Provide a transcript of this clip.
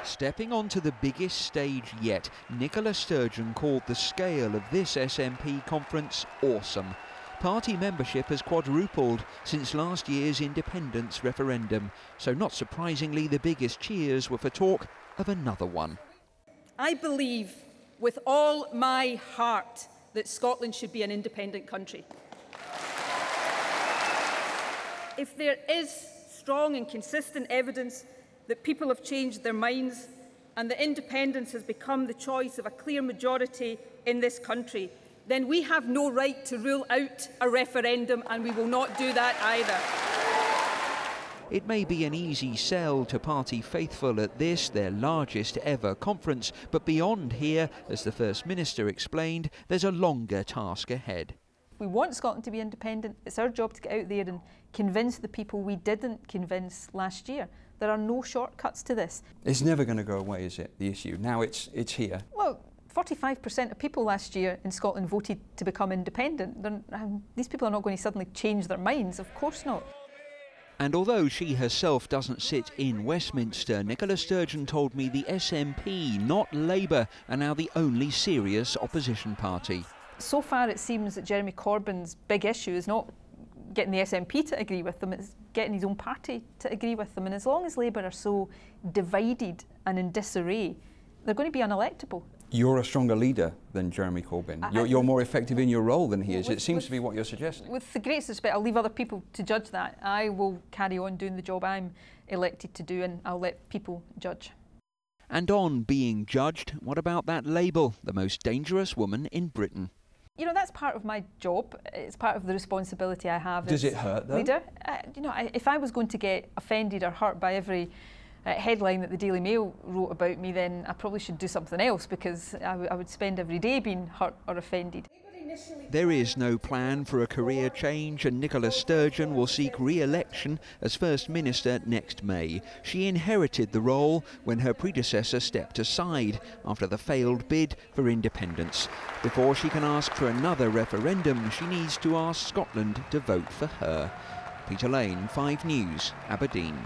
Stepping onto the biggest stage yet, Nicola Sturgeon called the scale of this SNP conference awesome. Party membership has quadrupled since last year's independence referendum, so not surprisingly the biggest cheers were for talk of another one. I believe with all my heart that Scotland should be an independent country. If there is strong and consistent evidence that people have changed their minds and that independence has become the choice of a clear majority in this country, then we have no right to rule out a referendum, and we will not do that either. It may be an easy sell to party faithful at this, their largest ever conference, but beyond here, as the First Minister explained, there's a longer task ahead. We want Scotland to be independent. It's our job to get out there and convince the people we didn't convince last year. There are no shortcuts to this. It's never going to go away, is it, the issue? Now it's here. Well, 45% of people last year in Scotland voted to become independent. These people are not going to suddenly change their minds, of course not. And although she herself doesn't sit in Westminster, Nicola Sturgeon told me the SNP, not Labour, are now the only serious opposition party. So far it seems that Jeremy Corbyn's big issue is not getting the SNP to agree with them, it's getting his own party to agree with them. And as long as Labour are so divided and in disarray, they're going to be unelectable. You're a stronger leader than Jeremy Corbyn. You're more effective in your role than he is. It seems to be what you're suggesting. With the greatest respect, I'll leave other people to judge that. I will carry on doing the job I'm elected to do, and I'll let people judge. And on being judged, what about that label, the most dangerous woman in Britain? You know, that's part of my job. It's part of the responsibility I have. Does it hurt, though? Leader. You know, if I was going to get offended or hurt by every headline that the Daily Mail wrote about me, then I probably should do something else, because I would spend every day being hurt or offended. There is no plan for a career change, and Nicola Sturgeon will seek re-election as First Minister next May. She inherited the role when her predecessor stepped aside after the failed bid for independence. Before she can ask for another referendum, she needs to ask Scotland to vote for her. Peter Lane, 5 News, Aberdeen.